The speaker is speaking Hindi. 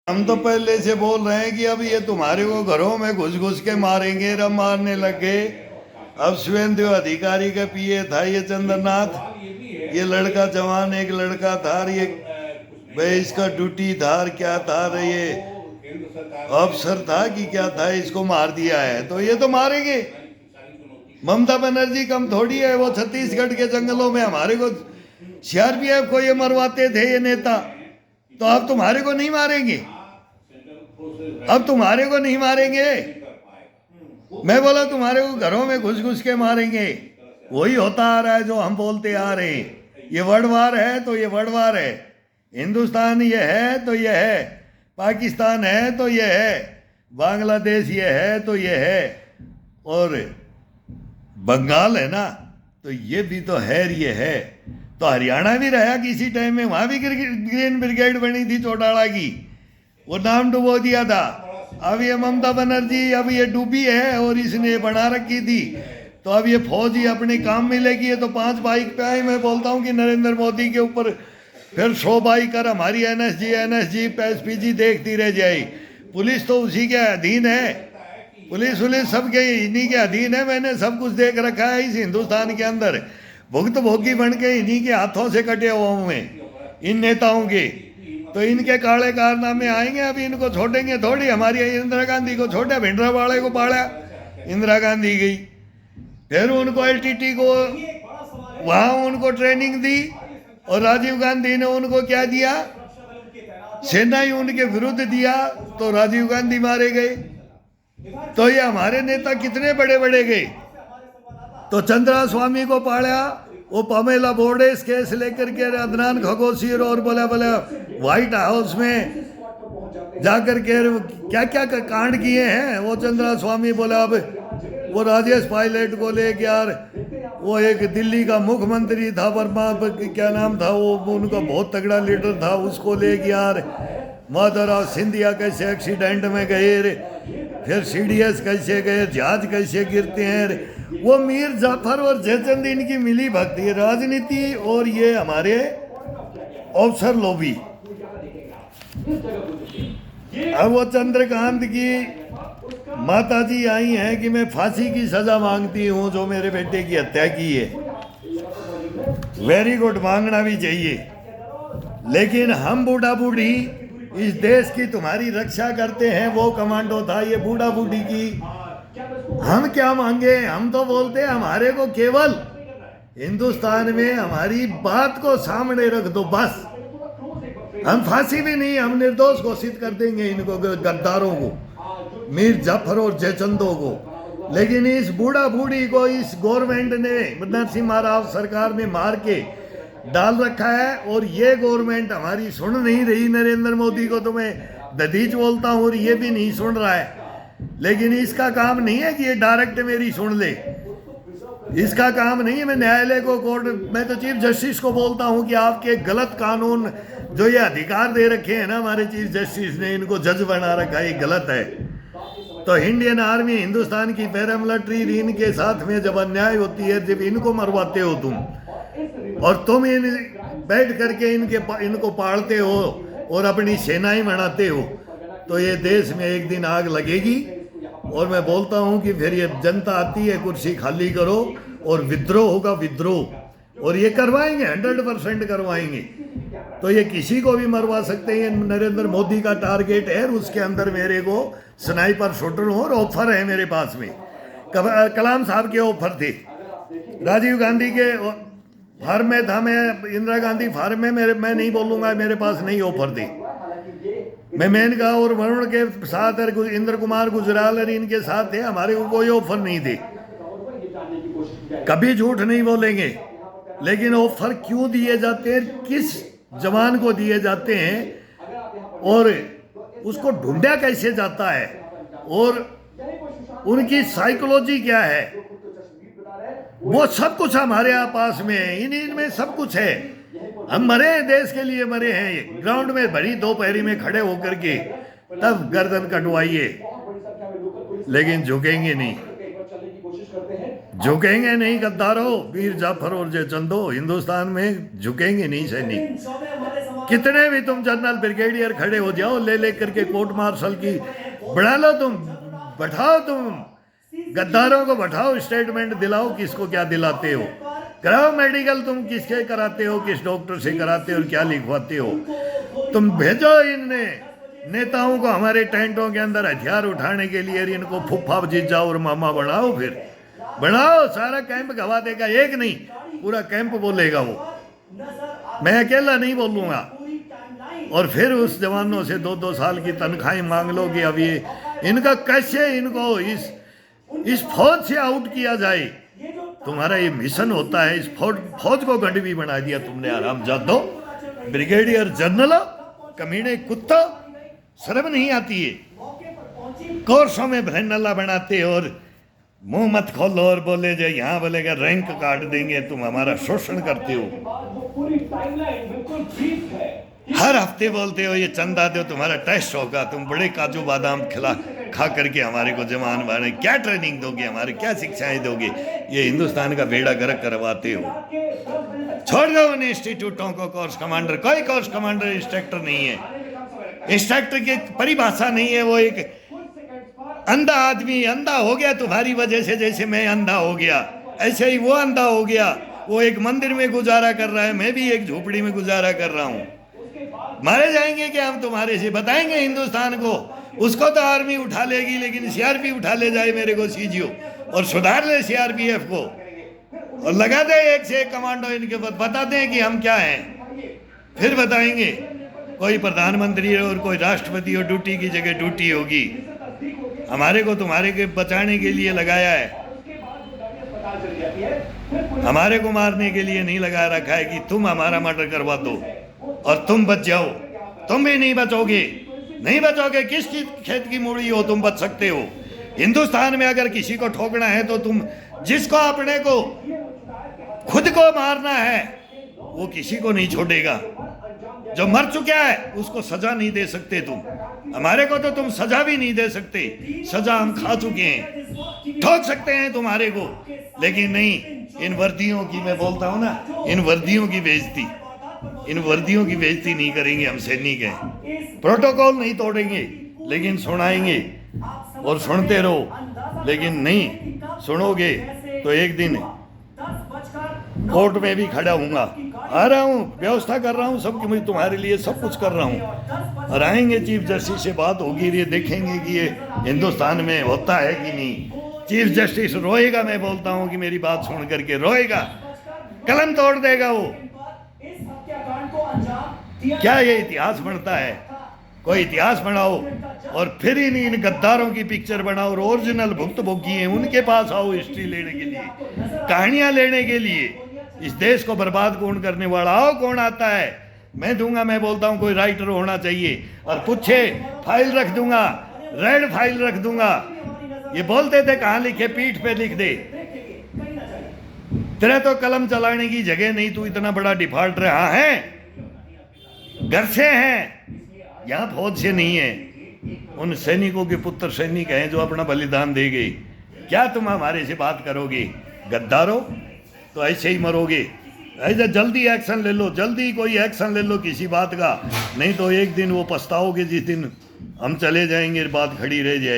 हम तो पहले से बोल रहे हैं कि अब ये तुम्हारे को घरों में घुस घुस के मारेंगे, रब मारने लग गए। अब शुभेंदु अधिकारी का पीए था ये चंद्रनाथ, ये लड़का जवान एक लड़का था, ये भाई इसका ड्यूटी था क्या था, ये अफसर था कि क्या था, इसको मार दिया है तो ये तो मारेंगे। ममता बनर्जी कम थोड़ी है, वो छत्तीसगढ़ के जंगलों में हमारे को सीआरपीएफ को ये मरवाते थे ये नेता, तो अब तुम्हारे को नहीं मारेंगे, अब तुम्हारे को नहीं मारेंगे। मैं बोला तुम्हारे को घरों में घुस घुस के मारेंगे। वही होता आ रहा है जो हम बोलते आ रहे हैं। ये वर्ल्ड वार है तो ये वर्ल्ड वार है, हिंदुस्तान ये है तो ये है, पाकिस्तान है तो ये है, बांग्लादेश ये है तो ये है, और बंगाल है ना तो ये भी तो है, ये है। तो हरियाणा भी रहा किसी टाइम में, वहां भी ग्रीन ब्रिगेड बनी थी चौटाला की, वो नाम डुबो दिया था। अब ये ममता बनर्जी अब ये डूबी है और इसने बना रखी थी, तो अब ये फौज ही अपने काम में लेगी। ये तो 5 बाइक पे आए। मैं बोलता हूँ कि नरेंद्र मोदी के ऊपर फिर 100 बाइक कर हमारी एनएसजी एसपीजी देखती रह जाए। पुलिस तो उसी के अधीन है, पुलिस सबके इन्हीं के अधीन है। मैंने सब कुछ देख रखा है इस हिंदुस्तान के अंदर, भुगत भोगी बन के इन्हीं के हाथों से कटे हुए हैं इन नेताओं के। तो इनके काले कारनामे आएंगे, अभी इनको छोड़ेंगे थोड़ी। हमारी इंदिरा गांधी को छोड़ा, भिंडरावाले को पाड़ा, इंदिरा गांधी गई, फिर उनको एलटीटी को वहां उनको ट्रेनिंग दी, और राजीव गांधी ने उनको क्या दिया, सेना ही उनके विरुद्ध दिया, तो राजीव गांधी मारे गए। तो ये हमारे नेता कितने बड़े बड़े गए। तो चंद्रा स्वामी को पाड़ा, वो पमेला बोर्डेस केस लेकर के अदनान खगोशियर और बोला व्हाइट हाउस में जाकर के क्या क्या कांड किए हैं वो चंद्रा स्वामी बोला। अब वो राजेश पायलट को ले यार, वो एक दिल्ली का मुख्यमंत्री था, वर्मा क्या नाम था वो, उनका बहुत तगड़ा लीडर था, उसको ले यार। माधवराव सिंधिया कैसे एक्सीडेंट में गए रे, फिर सीडीएस कैसे गए, जहाज कैसे गिरते हैं। वो मीर जाफर और जयचंद इनकी मिली भक्ति, राजनीति और ये हमारे अफसर लोभी। अब वो चंद्रकांत की माता जी आई हैं कि मैं फांसी की सजा मांगती हूं जो मेरे बेटे की हत्या की है। वेरी गुड, मांगना भी चाहिए, लेकिन हम बूढ़ा बूढ़ी इस देश की तुम्हारी रक्षा करते हैं, वो कमांडो था, ये बूढ़ा बूढ़ी की हम क्या मांगे। हम तो बोलते हैं हमारे को केवल हिंदुस्तान में हमारी बात को सामने रख दो बस। हम फांसी भी नहीं, हम निर्दोष घोषित कर देंगे इनको, गद्दारों को, मीर जाफर और जयचंदों को। लेकिन इस बूढ़ा बूढ़ी को इस गवर्नमेंट ने, नरसिम्हा राव सरकार ने मार के डाल रखा है, और ये गवर्नमेंट हमारी सुन नहीं रही। नरेंद्र मोदी को तो मैं ददीज बोलता हूँ और ये भी नहीं सुन रहा है। लेकिन इसका काम नहीं है कि ये डायरेक्ट मेरी सुन ले, इसका काम नहीं है। मैं न्यायालय को, कोर्ट, मैं तो चीफ जस्टिस को बोलता हूँ कि आपके गलत कानून जो ये अधिकार दे रखे हैं ना हमारे चीफ जस्टिस ने, इनको जज बना रखा है, ये गलत है। तो इंडियन आर्मी, हिंदुस्तान की पैरामिलिट्री, इनके साथ में जब अन्याय होती है, जब इनको मरवाते हो तुम, और तुम इन बैठ करके इनको पालते हो और अपनी सेनाएं बनाते हो, तो ये देश में एक दिन आग लगेगी। और मैं बोलता हूं कि फिर ये जनता आती है, कुर्सी खाली करो, और विद्रोह होगा, विद्रोह, और ये करवाएंगे, 100% करवाएंगे। तो ये किसी को भी मरवा सकते हैं। नरेंद्र मोदी का टारगेट है, उसके अंदर मेरे को स्नाइपर शूटर हो, और ऑफर है मेरे पास में। कलाम साहब के ऑफर थे, राजीव गांधी के फार्म में था, मैं इंदिरा गांधी फार्म में, मैं नहीं बोलूंगा मेरे पास नहीं ऑफर थे। मैं मेनका और वरुण के साथ, इंद्र कुमार गुजराल और इनके साथ थे, हमारे को कोई ऑफर नहीं थे। कभी झूठ नहीं बोलेंगे। लेकिन ऑफर क्यों दिए जाते हैं, किस जवान को दिए जाते हैं, और उसको ढूंढा कैसे जाता है, और उनकी साइकोलॉजी क्या है, वो सब कुछ हमारे पास में है। इनमें सब कुछ है। हम मरे हैं, देश के लिए मरे हैं। ग्राउंड में भरी दोपहरी में खड़े होकर के तब गर्दन कटवाइए, लेकिन झुकेंगे नहीं, झुकेंगे नहीं गद्दारों, मीर जाफर और जयचंदो, हिंदुस्तान में झुकेंगे नहीं सैनिक। कितने भी तुम जनरल ब्रिगेडियर खड़े हो जाओ, ले ले करके कोर्ट मार्शल की बढ़ा लो, तुम बैठाओ, तुम गद्दारों को बैठाओ, स्टेटमेंट दिलाओ, किसको क्या दिलाते हो, कराओ मेडिकल, तुम किसके कराते हो, किस डॉक्टर से कराते हो और क्या लिखवाते हो। तुम भेजो इन नेताओं को हमारे टेंटों के अंदर हथियार उठाने के लिए, इनको फुफ्फा जीजा और मामा बनाओ, फिर बनाओ, सारा कैंप गवा देगा, एक नहीं पूरा कैंप बोलेगा वो, मैं अकेला नहीं बोलूँगा। और फिर उस जवानों से 2-2 साल की तनख्वाहें मांग लो कि अब ये इनका कैसे इनको इस फौज से आउट किया जाए। तुम्हारा ये मिशन होता है, इस फौज को गंडवी बना दिया तुमने, आराम जादो, ब्रिगेडियर जनरल, कमीने कुत्ता, शर्म नहीं आती है। कोर्सों में भ्रनला बनाते और मुंह मत खोलो और बोले जो यहाँ बोलेगा रैंक काट देंगे, तुम हमारा शोषण करते हो। हर हफ्ते बोलते हो ये चंदा दो, तुम्हारा टेस्ट होगा, तुम बड़े काजू बादाम खा करके हमारे को जवान बने, क्या ट्रेनिंग दोगे, हमारे क्या शिक्षाएं दोगे, ये हिंदुस्तान का बेड़ा गर्क करवाते हो। छोड़ दो उन इंस्टीट्यूटों को, कोर्स कमांडर, कोई कोर्स कमांडर इंस्ट्रक्टर नहीं है, इंस्ट्रक्टर की परिभाषा नहीं है, वो एक अंधा आदमी, अंधा हो गया तुम्हारी वजह से, जैसे मैं अंधा हो गया ऐसे ही वो अंधा हो गया। वो एक मंदिर में गुजारा कर रहा है, मैं भी एक झोपड़ी में गुजारा कर रहा हूँ। मारे जाएंगे क्या हम तुम्हारे से, बताएंगे हिंदुस्तान को। उसको तो आर्मी उठा लेगी, लेकिन सीआरपी उठा ले जाए मेरे को सीजीओ, और सुधार ले सीआरपीएफ को, और लगा दे एक से एक कमांडो इनके पास, बता दें कि हम क्या हैं, फिर बताएंगे। कोई प्रधानमंत्री और कोई राष्ट्रपति और ड्यूटी की जगह ड्यूटी होगी। हमारे को तुम्हारे के बचाने के लिए लगाया है, हमारे को मारने के लिए नहीं लगा रखा है कि तुम हमारा मर्डर करवा दो और तुम बच जाओ। तुम भी नहीं बचोगे, नहीं बचोगे। किस खेत की मूड़ी हो, तुम बच सकते हो। हिंदुस्तान में अगर किसी को ठोकना है तो तुम, जिसको अपने को खुद को मारना है वो किसी को नहीं छोड़ेगा। जो मर चुका है उसको सजा नहीं दे सकते तुम, हमारे को तो तुम सजा भी नहीं दे सकते। सजा हम खा चुके हैं, ठोक सकते हैं तुम्हारे को, लेकिन नहीं। इन वर्दियों की मैं बोलता हूँ ना, इन वर्दियों की बेइज्जती, इन वर्दियों की बेइज्जती नहीं करेंगे हम सैनिक हैं। प्रोटोकॉल नहीं तोड़ेंगे, लेकिन सुनाएंगे और सुनते रहो। लेकिन नहीं सुनोगे तो एक दिन कोर्ट में भी खड़ा हूँगा। आ रहा हूँ, व्यवस्था कर रहा हूँ सब, मैं तुम्हारे लिए सब कुछ कर रहा हूँ। और आएंगे चीफ जस्टिस से बात होगी, ये देखेंगे कि ये हिंदुस्तान में होता है कि नहीं। चीफ जस्टिस रोएगा, मैं बोलता हूँ कि मेरी बात सुन करके रोएगा, कलम तोड़ देगा वो। क्या ये इतिहास बनता है? कोई इतिहास बनाओ और फिर इन गद्दारों की पिक्चर बनाओ और ओरिजिनल भुक्तभोगी हैं उनके पास आओ हिस्ट्री लेने के लिए, कहानियां लेने के लिए। इस देश को बर्बाद कौन करने वाला, आओ कौन आता है, मैं दूंगा। मैं बोलता हूँ कोई राइटर होना चाहिए और पूछे, फाइल रख दूंगा, रेड फाइल रख दूंगा। ये बोलते थे कहाँ लिखे, पीठ पे लिख दे। तेरे तो कलम चलाने की जगह नहीं, तू इतना बड़ा डिफॉल्टर रहा है, घर से हैं, यहाँ फौज से नहीं है। उन सैनिकों के पुत्र सैनिक हैं जो अपना बलिदान दे गए। क्या तुम हमारे से बात करोगे? गद्दारों, तो ऐसे ही मरोगे। ऐसे जल्दी एक्शन ले लो, जल्दी कोई एक्शन ले लो किसी बात का, नहीं तो एक दिन वो पछताओगे जिस दिन हम चले जाएंगे, बात खड़ी रह जाएगी।